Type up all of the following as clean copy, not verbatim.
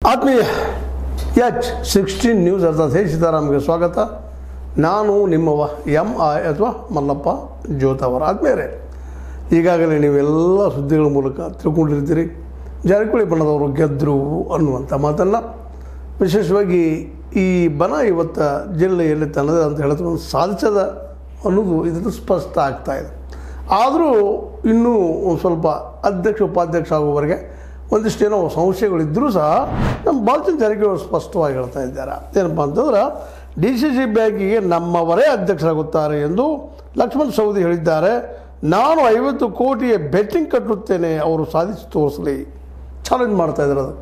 ಆತ್ಮೀಯ H16 news ಅರ್ಥಾತ್ ಹೇ ಸೀತಾರಾಮ್ಗೆ ಸ್ವಾಗತ. ನಾನು ನಿಮ್ಮವ MI ಅಥವಾ ಮಲ್ಲಪ್ಪ ಜೋತವರ. ಆದ್ಮೇಲೆ ಈಗಾಗಲೇ ನೀವೆಲ್ಲ ಸುದ್ದಿಗಳ ಮೂಲಕ ತಿಳ್ಕೊಂಡಿರ್ತೀರಿ, ಜಾರಕಿಹೊಳಿ ಬಣದವರು ಗೆದ್ದರು ಅನ್ನುವಂಥ ಮಾತನ್ನು. ವಿಶೇಷವಾಗಿ ಈ ಬಣ ಇವತ್ತು ಜಿಲ್ಲೆಯಲ್ಲಿ ತನ್ನದೇ ಅಂತ ಹೇಳಿದ್ರು ಸಾಧಿಸದ ಅನ್ನೋದು ಇದನ್ನು ಸ್ಪಷ್ಟ ಆಗ್ತಾಯಿದೆ. ಆದರೂ ಇನ್ನೂ ಒಂದು ಸ್ವಲ್ಪ ಅಧ್ಯಕ್ಷ ಉಪಾಧ್ಯಕ್ಷ ಆಗುವವರೆಗೆ ಒಂದಿಷ್ಟೇನೋ ಸಂಶಯಗಳಿದ್ದರೂ ಸಹ ನಮ್ಮ ಬಾಲಚಂದ್ರ ಜಾರಕಿಹೊಳಿ ಸ್ಪಷ್ಟವಾಗಿ ಹೇಳ್ತಾ ಇದ್ದಾರೆ. ಏನಪ್ಪ ಅಂತಂದ್ರೆ DCC ಬ್ಯಾಂಕಿಗೆ ನಮ್ಮವರೇ ಅಧ್ಯಕ್ಷರಾಗುತ್ತಾರೆ ಎಂದು ಲಕ್ಷ್ಮಣ್ ಸವದಿ ಹೇಳಿದ್ದಾರೆ. ನಾನು 50 ಕೋಟಿಯ ಬೆಟ್ಟಿಂಗ್ ಕಟ್ಟುತ್ತೇನೆ, ಅವರು ಸಾಧಿಸಿ ತೋರಿಸಲಿ ಚಾಲೆಂಜ್ ಮಾಡ್ತಾ ಇದ್ದಾರೆ. ಅದು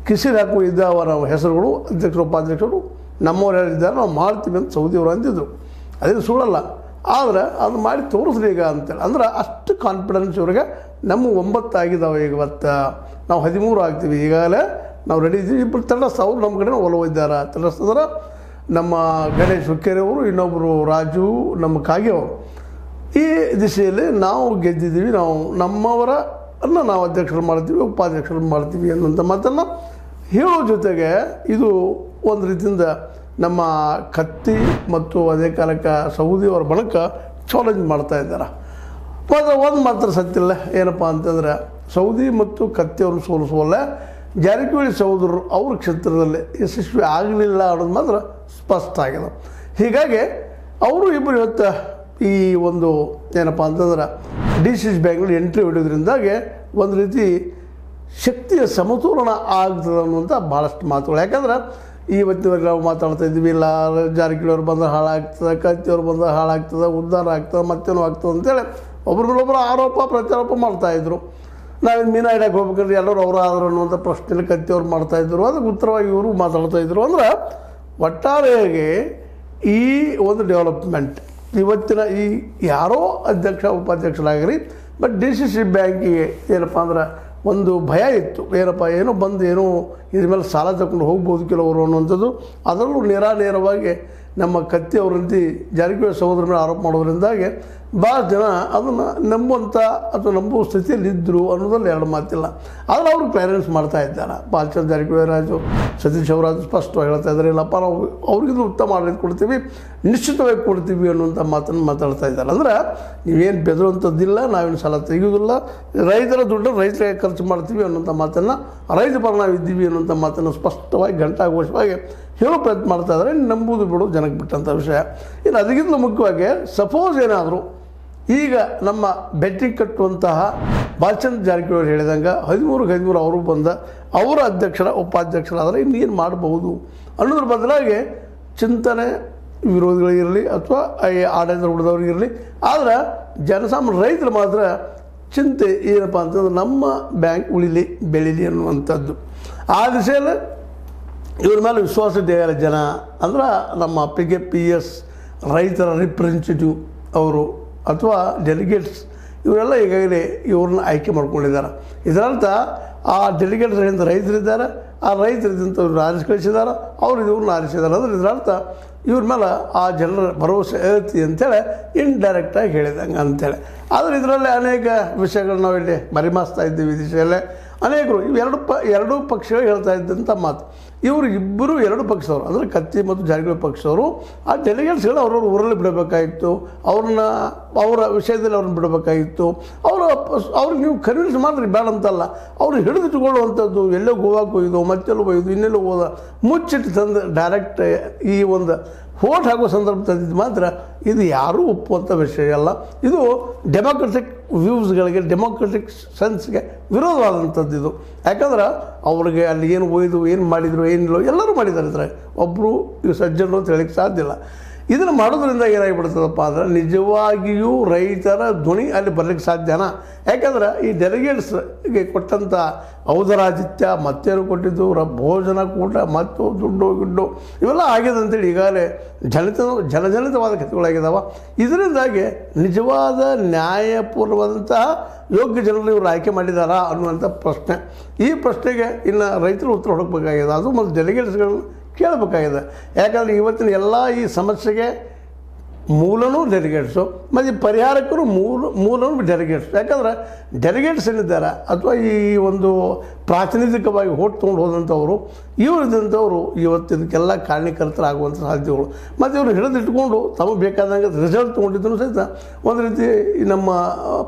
ಕಿಸಿಲ್ ಹಾಕುವ ಇದ್ದವರ ಹೆಸರುಗಳು ಅಧ್ಯಕ್ಷರು ಉಪಾಧ್ಯಕ್ಷರು ನಮ್ಮವ್ರು ಯಾರಿದ್ದಾರೆ ನಾವು ಮಾಡ್ತೀವಿ ಅಂತ ಸೌದಿಯವರು ಅಂದಿದ್ರು. ಅದೇನು ಸುಳ್ಳಲ್ಲ, ಆದರೆ ಅದು ಮಾಡಿ ತೋರಿಸ್ಲಿ ಈಗ ಅಂತೇಳಿ. ಅಂದ್ರೆ ಅಷ್ಟು ಕಾನ್ಫಿಡೆನ್ಸ್ ಇವ್ರಿಗೆ. ನಮ್ಮ 9 ಆಗಿದ್ದಾವೆ, ಇವತ್ತು ನಾವು 13 ಆಗ್ತೀವಿ. ಈಗಾಗಲೇ ನಾವು ರೆಡಿ ಇದ್ದೀವಿ. ಇಬ್ಬರು ತಟಸ್ಥ ಅವರು ನಮ್ಮ ಕಡೆ ಒಲವಿದ್ದಾರೆ. ತಟಸ್ಥದ್ರೆ ನಮ್ಮ ಗಣೇಶ್ ಹುಕ್ಕೇರಿ ಅವರು, ಇನ್ನೊಬ್ಬರು ರಾಜು, ನಮ್ಮ ಕಾಗೆ ಅವರು. ಈ ದಿಶೆಯಲ್ಲಿ ನಾವು ಗೆದ್ದಿದ್ದೀವಿ, ನಾವು ನಮ್ಮವರನ್ನು ನಾವು ಅಧ್ಯಕ್ಷರು ಮಾಡ್ತೀವಿ, ಉಪಾಧ್ಯಕ್ಷರು ಮಾಡ್ತೀವಿ ಅನ್ನುವಂಥ ಮಾತನ್ನು ಹೇಳೋ ಜೊತೆಗೆ ಇದು ಒಂದು ರೀತಿಯಿಂದ ನಮ್ಮ ಕತ್ತಿ ಮತ್ತು ಅದೇ ಕಾಲಕ್ಕೆ ಸೌದಿಯವರ ಬಣಕ್ಕೆ ಚಾಲೆಂಜ್ ಮಾಡ್ತಾ ಇದ್ದಾರೆ. ಮತ್ತು ಒಂದು ಮಾತ್ರ ಸತ್ತಿಲ್ಲ, ಏನಪ್ಪ ಅಂತಂದರೆ ಸೌದಿ ಮತ್ತು ಕತ್ತಿಯವರು ಸೋಲಿಸುವಲ್ಲ, ಜಾರಕಿಹೊಳಿ ಸಹೋದರರು ಅವ್ರ ಕ್ಷೇತ್ರದಲ್ಲಿ ಯಶಸ್ವಿ ಆಗಲಿಲ್ಲ ಅನ್ನೋದು ಮಾತ್ರ ಸ್ಪಷ್ಟ ಆಗಿದೆ. ಹೀಗಾಗಿ ಅವರು ಇಬ್ಬರು ಇವತ್ತು ಈ ಒಂದು ಏನಪ್ಪ ಅಂತಂದ್ರೆ DCC ಬ್ಯಾಂಕ್ನಲ್ಲಿ ಎಂಟ್ರಿ ಹೊಡೆಯೋದ್ರಿಂದಾಗೆ ಒಂದು ರೀತಿ ಶಕ್ತಿಯ ಸಮತೋಲನ ಆಗ್ತದೆ ಅನ್ನುವಂಥ ಭಾಳಷ್ಟು ಮಾತುಗಳು. ಯಾಕಂದ್ರೆ ಇವತ್ತಿನವರೆಗೆ ನಾವು ಮಾತಾಡ್ತಾ ಇದ್ದೀವಿ, ಇಲ್ಲ ಜಾರಕಿಹೊಳಿ ಅವ್ರು ಬಂದರೆ ಹಾಳಾಗ್ತದೆ, ಕತ್ತಿಯವ್ರು ಬಂದರೆ ಹಾಳಾಗ್ತದೆ, ಉದ್ಧಾರ ಆಗ್ತದೆ, ಮತ್ತೇನೋ ಆಗ್ತದೆ ಅಂತೇಳಿ ಒಬ್ಬರ ಮೇಲೊಬ್ಬರು ಆರೋಪ ಪ್ರತ್ಯಾರೋಪ ಮಾಡ್ತಾಯಿದ್ರು. ನಾವೇನು ಮೀನಾ ಹಿಡಿಯಕ್ಕೆ ಹೋಗ್ಬೇಕಂದ್ರೆ ಎಲ್ಲರೂ ಅವರು ಆದರು ಅನ್ನುವಂಥ ಪ್ರಶ್ನೆಯಲ್ಲಿ ಕತ್ತಿಯವ್ರು ಮಾಡ್ತಾಯಿದ್ರು. ಅದಕ್ಕೆ ಉತ್ತರವಾಗಿ ಇವರು ಮಾತಾಡ್ತಾಯಿದ್ರು. ಅಂದ್ರೆ ಒಟ್ಟಾರೆಯಾಗಿ ಈ ಒಂದು ಡೆವಲಪ್ಮೆಂಟ್ ಇವತ್ತಿನ ಈ ಯಾರೋ ಅಧ್ಯಕ್ಷ ಉಪಾಧ್ಯಕ್ಷರಾಗಿರಿ, ಬಟ್ DCC ಬ್ಯಾಂಕಿಗೆ ಏನಪ್ಪ ಅಂದ್ರೆ ಒಂದು ಭಯ ಇತ್ತು. ಏನೋ ಬಂದು ಏನೋ ಇದ್ರ ಮೇಲೆ ಸಾಲ ತಗೊಂಡು ಹೋಗ್ಬೋದು ಕೆಲವರು ಅನ್ನುವಂಥದ್ದು. ಅದರಲ್ಲೂ ನೇರವಾಗಿ ನಮ್ಮ ಕತ್ತಿ ಅವರಂತೆ ಜಾರಕಿಹೊಳಿ ಸಹೋದರ ಮೇಲೆ ಆರೋಪ ಮಾಡೋದ್ರಿಂದಾಗಿ ಭಾಳ ಜನ ಅದನ್ನು ನಂಬುವಂಥ ಅಥವಾ ನಂಬುವ ಸ್ಥಿತಿಯಲ್ಲಿ ಇದ್ದರು ಅನ್ನೋದ್ರಲ್ಲಿ ಎರಡು ಮಾತಿಲ್ಲ. ಆದರೆ ಅವರು ಕ್ಲಿಯರೆನ್ಸ್ ಮಾಡ್ತಾ ಇದ್ದಾರೆ. ಬಾಲಚಂದ್ರ ಜಾರಕಿಹೊಳಿ ರಾಜು, ಸತೀಶ್ ಅವರಾಜು ಸ್ಪಷ್ಟವಾಗಿ ಹೇಳ್ತಾ ಇದ್ದಾರೆ, ಇಲ್ಲಪ್ಪ ನಾವು ಅವ್ರಿಗಿಂತ ಉತ್ತಮ ಆಡಳಿತ ಕೊಡ್ತೀವಿ, ನಿಶ್ಚಿತವಾಗಿ ಕೊಡ್ತೀವಿ ಅನ್ನುವಂಥ ಮಾತನ್ನು ಮಾತಾಡ್ತಾ ಇದ್ದಾರೆ. ಅಂದ್ರೆ ನೀವೇನು ಬೆದರುವಂಥದ್ದಿಲ್ಲ, ನಾವೇನು ಸಾಲ ತೆಗೆಯೋದಿಲ್ಲ, ರೈತರ ದುಡ್ಡನ್ನು ರೈತರಿಗೆ ಖರ್ಚು ಮಾಡ್ತೀವಿ ಅನ್ನೋಂಥ ಮಾತನ್ನು, ರೈತ ಪರ ನಾವು ಇದ್ದೀವಿ ಅನ್ನೋಂಥ ಮಾತನ್ನು ಸ್ಪಷ್ಟವಾಗಿ ಘಂಟಾಘೋಷವಾಗಿ ಹೇಳೋ ಪ್ರಯತ್ನ ಮಾಡ್ತಾ ಇದ್ದಾರೆ. ನಂಬುವುದು ಬಿಡು ಜನಕ್ಕೆ ಬಿಟ್ಟಂಥ ವಿಷಯ. ಇನ್ನು ಅದಕ್ಕಿಂತ ಮುಖ್ಯವಾಗಿ ಸಪೋಸ್ ಏನಾದರೂ ಈಗ ನಮ್ಮ ಬೆಟ್ಟಿಂಗ್ ಕಟ್ಟುವಂತಹ ಬಾಲಚಂದ್ರ ಜಾರಕಿಹೊಳಿ ಹೇಳಿದಂಗೆ 13 ಅವರು ಬಂದ ಅವರ ಅಧ್ಯಕ್ಷರ ಉಪಾಧ್ಯಕ್ಷರಾದರೆ ಇನ್ನೇನು ಮಾಡಬಹುದು ಅನ್ನೋದ್ರ ಬದಲಾಗಿ ಚಿಂತನೆ ವಿರೋಧಿಗಳಿಗಿರಲಿ ಅಥವಾ ಆಡಳಿತ ಉಳಿದವ್ರಿಗಿರಲಿ, ಆದರೆ ಜನಸಾಮಾನ್ಯ ರೈತರು ಮಾತ್ರ ಚಿಂತೆ ಏನಪ್ಪ ಅಂತಂದ್ರೆ ನಮ್ಮ ಬ್ಯಾಂಕ್ ಉಳಿಲಿ ಬೆಳೀಲಿ ಅನ್ನುವಂಥದ್ದು. ಆ ದಿಶೆಯಲ್ಲಿ ಇವ್ರ ಮೇಲೆ ವಿಶ್ವಾಸ ಇಟ್ಟಿದ್ದಾರೆ ಜನ. ಅಂದ್ರೆ ನಮ್ಮ PKPS ರೈತರ ರಿಪ್ರೆಸೆಂಟೇಟಿವ್ ಅವರು ಅಥವಾ ಡೆಲಿಗೇಟ್ಸ್ ಇವರೆಲ್ಲ ಈಗಾಗಲೇ ಇವ್ರನ್ನ ಆಯ್ಕೆ ಮಾಡ್ಕೊಂಡಿದ್ದಾರೆ. ಇದರರ್ಥ ಆ ಡೆಲಿಗೇಟ್ಸ್ಗಳಿಂದ ರೈತರಿದ್ದಾರೆ, ಆ ರೈತರಿಗಿಂತ ಇವ್ರು ಆರಿಸಿ ಕಳಿಸಿದ್ದಾರೆ, ಅವರು ಇವ್ರನ್ನ ಆರಿಸಿದ್ದಾರೆ. ಅಂದರೆ ಇದರರ್ಥ ಇವ್ರ ಮೇಲೆ ಆ ಜನರ ಭರವಸೆ ಐತಿ ಅಂಥೇಳಿ ಇಂಡೈರೆಕ್ಟಾಗಿ ಹೇಳಿದಂಗೆ ಅಂಥೇಳಿ. ಆದರೆ ಇದರಲ್ಲಿ ಅನೇಕ ವಿಷಯಗಳನ್ನ ನಾವು ಇಲ್ಲಿ ಮರಿಮಾಸ್ತಾ ಇದ್ದೀವಿ. ದಿಶೆಯಲ್ಲೇ ಅನೇಕರು ಎರಡೂ ಪಕ್ಷಗಳು ಹೇಳ್ತಾ ಇದ್ದಂಥ ಮಾತು. ಇವರು ಇಬ್ಬರು ಎರಡು ಪಕ್ಷದವರು, ಅಂದರೆ ಕತ್ತಿ ಮತ್ತು ಜಾರಕಿಹೊಳಿ ಪಕ್ಷದವರು ಆ ಡೆಲಿಗೇಟ್ಸ್ಗಳು ಅವ್ರವ್ರ ಊರಲ್ಲಿ ಬಿಡಬೇಕಾಗಿತ್ತು, ಅವರ ವಿಷಯದಲ್ಲಿ ಅವ್ರನ್ನ ಬಿಡಬೇಕಾಗಿತ್ತು. ಅವ್ರಿಗೆ ನೀವು ಕನ್ವಿನ್ಸ್ ಮಾಡಿದ್ರಿ ಬೇಡ ಅಂತಲ್ಲ, ಅವರು ಹಿಡಿದಿಟ್ಟುಕೊಳ್ಳುವಂಥದ್ದು ಎಲ್ಲೋ ಗೋವಾಕ್ಕೆ ಹೋಗಿದ್ದು, ಮತ್ತೆಲ್ಲೋ ಹೋಗಿದ್ದು, ಇನ್ನೆಲ್ಲೋ ಹೋದ ಮುಚ್ಚಿಟ್ಟು ತಂದು ಡೈರೆಕ್ಟ್ ಈ ಒಂದು ವೋಟ್ ಹಾಕೋ ಸಂದರ್ಭ ತಂದಿದ್ದು ಮಾತ್ರ ಇದು ಯಾರೂ ಒಪ್ಪುವಂಥ ವಿಷಯ ಅಲ್ಲ. ಇದು ಡೆಮೋಕ್ರೆಟಿಕ್ ವ್ಯೂಸ್ಗಳಿಗೆ, ಡೆಮೋಕ್ರೆಟಿಕ್ ಸೆನ್ಸ್ಗೆ ವಿರೋಧವಾದಂಥದ್ದು ಇದು. ಯಾಕಂದ್ರೆ ಅವ್ರಿಗೆ ಅಲ್ಲಿ ಏನು ಒಯ್ದು ಏನು ಮಾಡಿದರು ಏನಿಲ್ಲ ಎಲ್ಲರೂ ಮಾಡಿದ್ದಾರೆ. ಇದ್ರೆ ಒಬ್ಬರು ಇವು ಸಜ್ಜನರು ಅಂತ ಹೇಳಕ್ಕೆ ಸಾಧ್ಯ ಇಲ್ಲ. ಇದನ್ನು ಮಾಡೋದ್ರಿಂದ ಏನಾಗಿಬಿಡ್ತದಪ್ಪ ಅಂದ್ರೆ ನಿಜವಾಗಿಯೂ ರೈತರ ಧ್ವನಿ ಅಲ್ಲಿ ಬರಲಿಕ್ಕೆ ಸಾಧ್ಯನಾ? ಯಾಕಂದ್ರೆ ಈ ಡೆಲಿಗೇಟ್ಸ್ಗೆ ಕೊಟ್ಟಂಥ ಔದರಾದಿತ್ಯ ಮತ್ತೇನು ಕೊಟ್ಟಿದ್ದು ಭೋಜನ ಕೂಟ ಮತ್ತು ದುಡ್ಡು ಇವೆಲ್ಲ ಆಗಿದೆ ಅಂತೇಳಿ ಈಗಾಗಲೇ ಜನಜನಿತವಾದ ಕಥೆಗಳಾಗಿದ್ದಾವೆ. ಇದರಿಂದಾಗಿ ನಿಜವಾದ ನ್ಯಾಯಪೂರ್ಣವಾದಂತಹ ಯೋಗ್ಯ ಜನರನ್ನು ಇವರು ಆಯ್ಕೆ ಮಾಡಿದಾರಾ ಅನ್ನುವಂಥ ಪ್ರಶ್ನೆ. ಈ ಪ್ರಶ್ನೆಗೆ ಇನ್ನು ರೈತರು ಉತ್ತರ ಹುಡುಕಬೇಕಾಗಿದೆ. ಅದು ಮತ್ತು ಡೆಲಿಗೇಟ್ಸ್ಗಳನ್ನು ಕೇಳಬೇಕಾಗಿದೆ. ಯಾಕಂದರೆ ಇವತ್ತಿನ ಎಲ್ಲ ಈ ಸಮಸ್ಯೆಗೆ ಮೂಲನೂ ಡೆಲಿಗೇಟ್ಸು ಮತ್ತು ಪರಿಹಾರಕ್ಕೂ ಮೂಲನೂ ಡೆಲಿಗೇಟ್ಸ್. ಯಾಕಂದ್ರೆ ಡೆಲಿಗೇಟ್ಸ್ ಏನಿದ್ದಾರೆ ಅಥವಾ ಈ ಒಂದು ಪ್ರಾತಿನಿಧಿಕವಾಗಿ ಓಟ್ ತೊಗೊಂಡು ಹೋದಂಥವರು ಇವರಿದ್ದಂಥವರು ಇವತ್ತು ಇದಕ್ಕೆಲ್ಲ ಕಾರಣೀಕರ್ತರಾಗುವಂಥ ಸಾಧ್ಯತೆಗಳು. ಮತ್ತು ಇವರು ಹಿಡಿದಿಟ್ಕೊಂಡು ತಮಗೆ ಬೇಕಾದಂಗೆ ರಿಸಲ್ಟ್ ತೊಗೊಂಡಿದ್ದೂ ಸಹಿತ ಒಂದು ರೀತಿ ನಮ್ಮ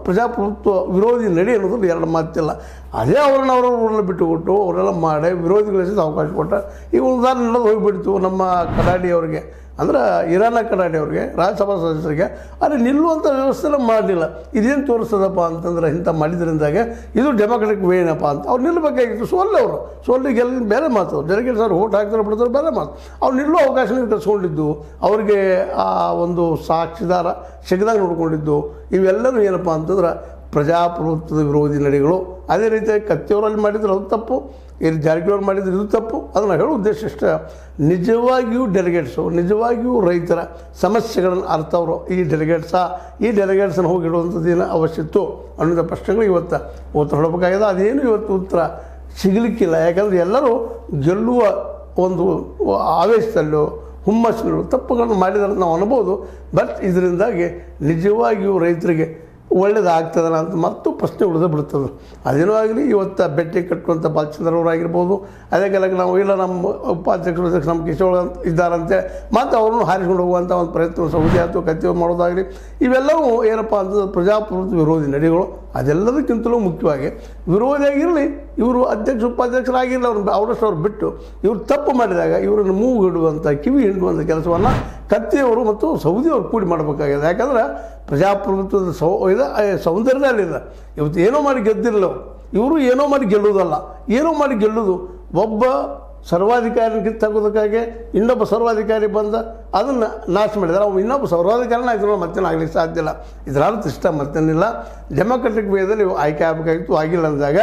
ಪ್ರಜಾಪ್ರಭುತ್ವ ವಿರೋಧಿ ನಡೆ ಅನ್ನೋದು ಎರಡು ಮಾತಿಲ್ಲ. ಅದೇ ಅವ್ರನ್ನ ಬಿಟ್ಟುಕೊಟ್ಟು ಅವರೆಲ್ಲ ಮಾಡಿ ವಿರೋಧಿಗಳ ಸಹಿತ ಅವಕಾಶ ಕೊಟ್ಟ. ಈಗ ಉದಾಹರಣೆ ನಡೆದು ಹೋಗಿಬಿಡ್ತು ನಮ್ಮ ಕಡಾಡಿ ಅವರಿಗೆ, ಅಂದ್ರೆ ಇರಾನ ಕಡಾಡಿ ಅವ್ರಿಗೆ, ರಾಜ್ಯಸಭಾ ಸದಸ್ಯರಿಗೆ ಅಲ್ಲಿ ನಿಲ್ಲುವಂಥ ವ್ಯವಸ್ಥೆನ ಮಾಡಲಿಲ್ಲ. ಇದೇನು ತೋರಿಸ್ತದಪ್ಪ ಅಂತಂದ್ರೆ ಇಂಥ ಮಾಡಿದ್ರಿಂದಾಗೆ ಇದು ಡೆಮೊಕ್ರೆಟಿಕ್ ವೇ ಏನಪ್ಪ ಅಂತ ಅವ್ರು ನಿಲ್ಲಬೇಕಾಗಿತ್ತು. ಸೋಲ್ಲಿ ಗೆಲ್ಲಿ ಬೇರೆ ಮಾತು, ಡೆಲಿಗೇಟ್ಸ್ ಅವ್ರು ಓಟ್ ಹಾಕ್ತಾರೆ ಬಿಡ್ತಾರೆ ಬೇರೆ ಮಾತು. ಅವ್ರು ನಿಲ್ಲುವ ಅವಕಾಶ ಕಳ್ಸ್ಕೊಂಡಿದ್ದು, ಅವ್ರಿಗೆ ಆ ಒಂದು ಸಾಕ್ಷಿದಾರ ಸಿಗದಾಗ ನೋಡ್ಕೊಂಡಿದ್ದು ಇವೆಲ್ಲವೂ ಏನಪ್ಪ ಅಂತಂದ್ರೆ ಪ್ರಜಾಪ್ರಭುತ್ವದ ವಿರೋಧಿ ನಡೆಗಳು. ಅದೇ ರೀತಿಯಾಗಿ ಕತ್ತಿಯವರಲ್ಲಿ ಮಾಡಿದ್ರು ಅದು ತಪ್ಪು, ಇಲ್ಲಿ ಜಾರಕಿಹೊಳಿ ಮಾಡಿದ್ರು ಇದು ತಪ್ಪು. ಅದನ್ನು ಹೇಳೋ ಉದ್ದೇಶ ಇಷ್ಟ, ನಿಜವಾಗಿಯೂ ಡೆಲಿಗೇಟ್ಸು ನಿಜವಾಗಿಯೂ ರೈತರ ಸಮಸ್ಯೆಗಳನ್ನು ಅರ್ಥವರು ಈ ಡೆಲಿಗೇಟ್ಸನ್ನು ಹೋಗಿಡುವಂಥದ್ದು ಏನು ಅವಶ್ಯತ್ತು ಅನ್ನೋದ ಪ್ರಶ್ನೆಗಳು ಇವತ್ತು ಉತ್ತರ ಹೊಡಬೇಕಾಗಿದೆ. ಅದೇನು ಇವತ್ತು ಉತ್ತರ ಸಿಗಲಿಕ್ಕಿಲ್ಲ. ಯಾಕಂದರೆ ಎಲ್ಲರೂ ಗೆಲ್ಲುವ ಒಂದು ಆವೇಶದಲ್ಲೂ ಹುಮ್ಮಸ್ಸಿನಲ್ಲೂ ತಪ್ಪುಗಳನ್ನು ಮಾಡಿದರೆ ನಾವು ಅನ್ಬೋದು. ಬಟ್ ಇದರಿಂದಾಗಿ ನಿಜವಾಗಿಯೂ ರೈತರಿಗೆ ಒಳ್ಳೇದಾಗ್ತದಲ್ಲ ಅಂತ ಮತ್ತು ಪ್ರಶ್ನೆ ಉಳಿದು ಬಿಡ್ತದೆ. ಅದೇನೋ ಆಗಲಿ, ಇವತ್ತು ಭೇಟಿ ಕಟ್ಟುವಂಥ ಬಾಲಚಂದ್ರವರಾಗಿರ್ಬೋದು, ಅದೇ ಕಾಲಕ್ಕೆ ನಾವು ಇಲ್ಲ ನಮ್ಮ ಉಪಾಧ್ಯಕ್ಷರು ನಮ್ಮ ಕಿಶೋರ್ ಇದ್ದಾರಂತೆ ಮತ್ತು ಅವ್ರನ್ನೂ ಹಾರಿಸ್ಕೊಂಡು ಹೋಗುವಂಥ ಒಂದು ಪ್ರಯತ್ನ ಸೌದಿ ಆಯ್ತು ಕತ್ತಿ ಮಾಡೋದಾಗಲಿ ಇವೆಲ್ಲವೂ ಏನಪ್ಪ ಅಂತಂದ್ರೆ ಪ್ರಜಾಪ್ರಭುತ್ವ ವಿರೋಧಿ ನಡೆಗಳು. ಅದೆಲ್ಲದಕ್ಕಿಂತಲೂ ಮುಖ್ಯವಾಗಿ ವಿರೋಧಿಯಾಗಿರಲಿ, ಇವರು ಅಧ್ಯಕ್ಷ ಉಪಾಧ್ಯಕ್ಷರಾಗಿರಲಿ, ಅವರಷ್ಟು ಅವ್ರು ಬಿಟ್ಟು ಇವರು ತಪ್ಪು ಮಾಡಿದಾಗ ಇವರನ್ನು ಮೂಗಿಡುವಂಥ ಕಿವಿ ಹಿಂಡುವಂಥ ಕೆಲಸವನ್ನು ಕತ್ತಿಯವರು ಮತ್ತು ಸೌದಿಯವರು ಕೂಡಿ ಮಾಡಬೇಕಾಗಿದೆ. ಯಾಕಂದ್ರೆ ಪ್ರಜಾಪ್ರಭುತ್ವದ ಸೌಂದರ್ಯ ಅಲ್ಲಿದೆ. ಇವತ್ತು ಏನೋ ಮಾಡಿ ಗೆದ್ದಿರಲ್ಲ, ಇವರು ಏನೋ ಮಾಡಿ ಗೆಲ್ಲುವುದಲ್ಲ, ಏನೋ ಮಾಡಿ ಗೆಲ್ಲುವುದು. ಒಬ್ಬ ಸರ್ವಾಧಿಕಾರಿ ಕಿತ್ತಾಕೋದಕ್ಕಾಗಿ ಇನ್ನೊಬ್ಬ ಸರ್ವಾಧಿಕಾರಿ ಬಂದ ಅದನ್ನು ನಾಶ ಮಾಡಿದ್ದಾರೆ. ಅವು ಇನ್ನೊಬ್ಬ ಸರ್ವಾಧಿಕಾರಿನ ಆಯ್ತು ಮತ್ತೇನು ಆಗಲಿಕ್ಕೆ ಸಾಧ್ಯ ಇಲ್ಲ. ಇದರರ್ಥ ಇಷ್ಟ ಮತ್ತೇನಿಲ್ಲ. ಡೆಮೊಕ್ರೆಟಿಕ್ ವೇದಲ್ಲಿ ಆಯ್ಕೆ ಆಗಬೇಕಾಗಿತ್ತು, ಆಗಿಲ್ಲ ಅಂದಾಗ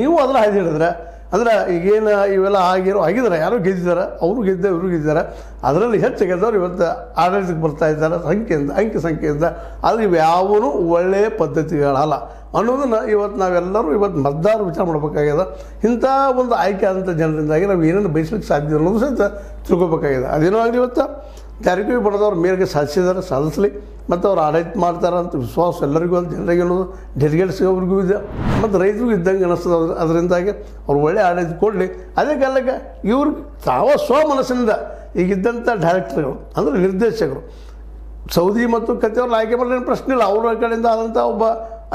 ನೀವು ಅದನ್ನು ಹಾದಿ ಹಿಡಿದ್ರೆ ಅಂದ್ರೆ ಈಗೇನು ಇವೆಲ್ಲ ಆಗಿದ್ದಾರೆ, ಯಾರೋ ಗೆದ್ದಿದ್ದಾರೆ, ಅವರು ಇವರು ಗೆದ್ದಿದ್ದಾರೆ. ಅದರಲ್ಲಿ ಹೆಚ್ಚು ಗೆದ್ದವರು ಇವತ್ತು ಆಡಳಿತಕ್ಕೆ ಬರ್ತಾ ಇದ್ದಾರೆ ಅಂಕಿ ಸಂಖ್ಯೆಯಿಂದ. ಆದರೆ ಇವು ಯಾವೂ ಒಳ್ಳೆಯ ಪದ್ಧತಿಗಳಲ್ಲ ಅನ್ನೋದನ್ನು ಇವತ್ತು ನಾವೆಲ್ಲರೂ ಮತದಾರರು ವಿಚಾರ ಮಾಡಬೇಕಾಗಿದೆ. ಇಂಥ ಒಂದು ಆಯ್ಕೆ ಆದಂಥ ಜನರಿಂದಾಗಿ ನಾವು ಏನೇನು ಬಯಸ್ಲಿಕ್ಕೆ ಸಾಧ್ಯ ಅನ್ನೋದು ಸಹಿತ ತಿಳ್ಕೊಬೇಕಾಗಿದೆ. ಅದೇನೋ ಆಗಲಿ, ಇವತ್ತು ಜಾರಕಿಹೊಳಿ ಬಣದವ್ರ ಮೇರೆಗೆ ಸಾಧಿಸಲಿ ಮತ್ತು ಅವ್ರು ಆಡಳಿತ ಮಾಡ್ತಾರೆ ಅಂತ ವಿಶ್ವಾಸ ಎಲ್ಲರಿಗೂ ಅಂತ ಜನರಿಗೆ ಅನ್ನೋದು ಡೆಲಿಗೇಟ್ಸ್ಗೆ ಅವ್ರಿಗೂ ಇದೆ ಮತ್ತು ರೈತರಿಗೂ ಇದ್ದಂಗೆ ಅನ್ನಿಸ್ತದೆ. ಅದರಿಂದಾಗಿ ಅವ್ರು ಒಳ್ಳೆ ಆಡಳಿತ ಕೊಡಲಿ. ಅದೇ ಕಾಲಕ್ಕೆ ಇವ್ರಿಗೆ ಸ್ವಮನಸ್ಸಿನಿಂದ ಈಗಿದ್ದಂಥ ಡೈರೆಕ್ಟರ್ಗಳು ಅಂದರೆ ನಿರ್ದೇಶಕರು ಸೌದಿ ಮತ್ತು ಕತ್ತಿಯವ್ರನ್ನ ಆಯ್ಕೆ ಮಾಡೋ ಪ್ರಶ್ನೆ ಇಲ್ಲ. ಅವ್ರ ಕಡೆಯಿಂದ ಆದಂಥ ಒಬ್ಬ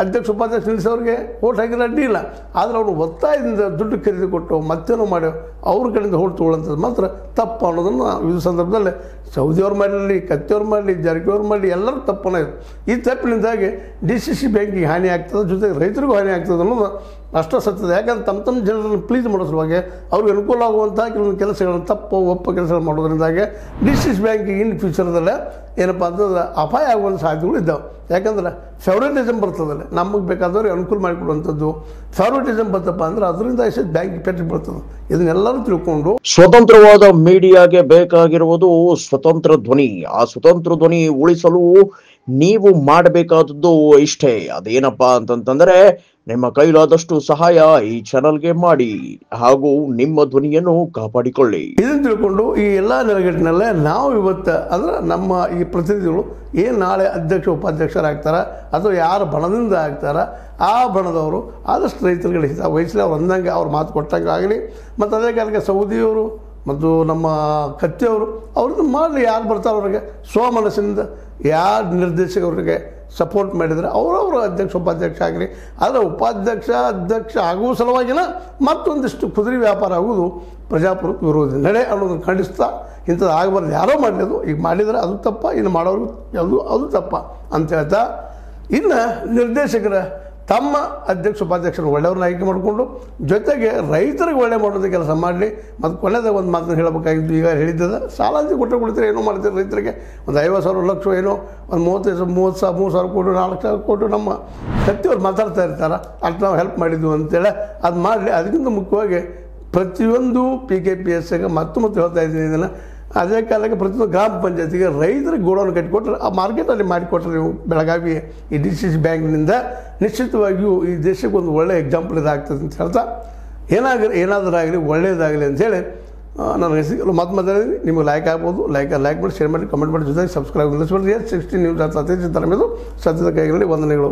ಅಧ್ಯಕ್ಷ ಉಪಾಧ್ಯಕ್ಷ ನಿಲ್ಲಿಸೋರಿಗೆ ಓಟ್ ಹಾಕಿದ್ರೆ ಅಡ್ಡಿ ಇಲ್ಲ. ಆದರೆ ಅವರು ಒತ್ತಾಯದಿಂದ ದುಡ್ಡು ಖರೀದಿ ಕೊಟ್ಟು ಮತ್ತೇನೋ ಮಾಡಿ ಅವ್ರ ಕಡೆಯಿಂದ ಓಟ್ ತೊಗೊಳ್ಳೋಂಥದ್ದು ಮಾತ್ರ ತಪ್ಪು ಅನ್ನೋದನ್ನು ಈ ಸಂದರ್ಭದಲ್ಲಿ ಸೌದಿಯವ್ರು ಮಾಡಲಿ, ಕತ್ತಿಯವ್ರು ಮಾಡಲಿ, ಜಾರಕಿಹೊಳಿ ಮಾಡಲಿ ಎಲ್ಲರೂ ತಪ್ಪನ್ನ ಇದೆ. ಈ ತಪ್ಪಿನಿಂದಾಗಿ DCC ಬ್ಯಾಂಕಿಗೆ ಹಾನಿ ಆಗ್ತದೆ, ಜೊತೆಗೆ ರೈತರಿಗೂ ಹಾನಿ ಆಗ್ತದೆ ಅನ್ನೋದು ಅಷ್ಟೇ ಸತ್ಯದ. ಯಾಕಂದ್ರೆ ತಮ್ಮ ಜನರನ್ನು ಪ್ಲೀಸ್ ಮಾಡೋ ಸಲುವಾಗಿ ಅವ್ರಿಗೆ ಅನುಕೂಲ ಆಗುವಂಥ ಕೆಲವೊಂದು ಕೆಲಸಗಳನ್ನು ಒಪ್ಪ ಕೆಲಸಗಳು ಮಾಡೋದ್ರಿಂದಾಗಿ DCC ಬ್ಯಾಂಕಿಗೆ ಇನ್ ಫ್ಯೂಚರ್ದಲ್ಲೇ ಏನಪ್ಪ ಅಂತಂದ್ರೆ ಅಪಾಯ ಆಗುವಂಥ ಸಾಧ್ಯತೆಗಳು ಇದ್ದಾವೆ. ಯಾಕಂದ್ರೆ ಫೇವರೇಟಿಸಮ್ ಬರ್ತದಲ್ಲ, ನಮಗೆ ಬೇಕಾದವ್ರಿಗೆ ಅನುಕೂಲ ಮಾಡಿಕೊಡುವಂಥದ್ದು ಫೇವರೇಟಿಸಮ್ ಬರ್ತಪ್ಪ ಅಂದ್ರೆ ಅದರಿಂದ ಬ್ಯಾಂಕ್ ಪೆಟ್ಟು ಬರ್ತದೆ. ಇದನ್ನೆಲ್ಲರೂ ತಿಳ್ಕೊಂಡು ಸ್ವತಂತ್ರವಾದ ಮೀಡಿಯಾಗೆ ಬೇಕಾಗಿರುವುದು ಸ್ವತಂತ್ರ ಧ್ವನಿ. ಆ ಸ್ವತಂತ್ರ ಧ್ವನಿ ಉಳಿಸಲು ನೀವು ಮಾಡಬೇಕಾದದ್ದು ಇಷ್ಟೇ. ಅದೇನಪ್ಪಾ ಅಂತಂತಂದ್ರೆ ನಿಮ್ಮ ಕೈಲಾದಷ್ಟು ಸಹಾಯ ಈ ಚಾನಲ್ಗೆ ಮಾಡಿ ಹಾಗೂ ನಿಮ್ಮ ಧ್ವನಿಯನ್ನು ಕಾಪಾಡಿಕೊಳ್ಳಿ. ಇದನ್ನು ತಿಳ್ಕೊಂಡು ಈ ಎಲ್ಲ ನೆಲೆಗಟ್ಟಿನಲ್ಲೇ ನಾವು ಇವತ್ತು ಅಂದ್ರೆ ನಮ್ಮ ಈ ಪ್ರತಿನಿಧಿಗಳು ಏನು ನಾಳೆ ಅಧ್ಯಕ್ಷ ಉಪಾಧ್ಯಕ್ಷರಾಗ್ತಾರ ಅಥವಾ ಯಾರು ಬಣದಿಂದ ಆಗ್ತಾರ ಆ ಬಣದವರು ಆದಷ್ಟು ರೈತರುಗಳಿಗೆ ಹಿತ ವಹಿಸಲಿ, ಅವ್ರು ಅಂದಂಗೆ ಅವ್ರು ಮಾತು ಕೊಟ್ಟಂಗೆ ಆಗಲಿ. ಮತ್ತು ಅದೇ ಕಾಲಕ್ಕೆ ಸೌದಿಯವರು ಮತ್ತು ನಮ್ಮ ಕತ್ತಿಯವರು ಅವ್ರದ್ದು ಮಾಡಲಿ, ಯಾರು ಬರ್ತಾರೆ ಅವ್ರಿಗೆ ಸ್ವಮನಸ್ಸಿನಿಂದ ಯಾರು ನಿರ್ದೇಶಕರಿಗೆ ಸಪೋರ್ಟ್ ಮಾಡಿದರೆ ಅವರವರು ಅಧ್ಯಕ್ಷ ಉಪಾಧ್ಯಕ್ಷ ಆಗಲಿ. ಆದರೆ ಅಧ್ಯಕ್ಷ ಆಗುವ ಸಲುವಾಗಿನ ಮತ್ತೊಂದಿಷ್ಟು ಕುದುರೆ ವ್ಯಾಪಾರ ಆಗುವುದು ಪ್ರಜಾಪ್ರಭುತ್ವ ವಿರೋಧಿ ನಡೆ ಅನ್ನೋದನ್ನು ಖಂಡಿಸ್ತಾ ಇಂಥದ್ದು ಆಗಬಾರ್ದು. ಯಾರೋ ಮಾಡಲಿದ್ದು ಈಗ ಮಾಡಿದರೆ ಅದು ತಪ್ಪ, ಇನ್ನು ಮಾಡೋರು ಅದು ತಪ್ಪ ಅಂತ ಹೇಳ್ತಾ ಇನ್ನು ನಿರ್ದೇಶಕರ ತಮ್ಮ ಅಧ್ಯಕ್ಷ ಉಪಾಧ್ಯಕ್ಷರು ಒಳ್ಳೆಯವ್ರನ್ನ ಆಯ್ಕೆ ಮಾಡಿಕೊಂಡು ಜೊತೆಗೆ ರೈತರಿಗೆ ಒಳ್ಳೆ ಮಾಡೋದು ಕೆಲಸ ಮಾಡಲಿ. ಮತ್ತು ಕೊನೆದಾಗ ಒಂದು ಮಾತನ್ನು ಹೇಳಬೇಕಾಗಿದ್ದು, ಈಗ ಹೇಳಿದ್ದದ ಸಾಲ ಅಂತ ಕೊಡ್ತಾರೆ, ಏನೋ ಮಾಡ್ತಾರೆ ರೈತರಿಗೆ ಒಂದು 50,000 ಲಕ್ಷ ಏನೋ ಒಂದು 30,000 ಕೋಟಿ 4,000 ಕೋಟಿ ನಮ್ಮ ಕತ್ತಿಯವ್ರು ಮಾತಾಡ್ತಾ ಇರ್ತಾರೆ, ಅಷ್ಟು ನಾವು ಹೆಲ್ಪ್ ಮಾಡಿದ್ವು ಅಂತೇಳಿ ಅದು ಮಾಡಲಿ. ಅದಕ್ಕಿಂತ ಮುಖ್ಯವಾಗಿ ಪ್ರತಿಯೊಂದು PKPSಗೆ ಮತ್ತೆ ಹೇಳ್ತಾ ಇದ್ದೀನಿ ಇದನ್ನು. ಅದೇ ಕಾಲಕ್ಕೆ ಪ್ರತಿಯೊಂದು ಗ್ರಾಮ ಪಂಚಾಯತಿಗೆ ರೈತರಿಗೆ ಗೋಡೌನ್ ಕಟ್ಟಿಕೊಟ್ರೆ ಆ ಮಾರ್ಕೆಟಲ್ಲಿ ಮಾಡಿಕೊಟ್ರೆ ನೀವು ಬೆಳಗಾವಿ ಈ DCC ಬ್ಯಾಂಕ್ನಿಂದ ನಿಶ್ಚಿತವಾಗಿಯೂ ಈ ದೇಶಕ್ಕೆ ಒಂದು ಒಳ್ಳೆಯ ಎಕ್ಸಾಂಪಲ್ ಇದಾಗ್ತದೆ ಅಂತ ಹೇಳ್ತಾ ಏನಾದರೂ ಆಗಲಿ ಒಳ್ಳೆಯದಾಗಲಿ ಅಂಥೇಳಿ ನನಗೆ ಸಿಗಲು ಮತ್ತೆ ನಿಮಗೆ ಲೈಕ್ ಆಗ್ಬೋದು, ಲೈಕ್ ಮಾಡಿ, ಶೇರ್ ಮಾಡಿ, ಕಮೆಂಟ್ ಮಾಡಿ, ಜೊತೆಗೆ ಸಬ್ಸ್ಕ್ರೈಬ್ ನಿಲ್ಲಿಸ್ಬಿಡ್ರಿ. 16 ನ್ಯೂಸ್ ಅರ್ಥ ಸತ್ಯದ ಕೈಗಳಲ್ಲಿ ವಂದನೆಗಳು.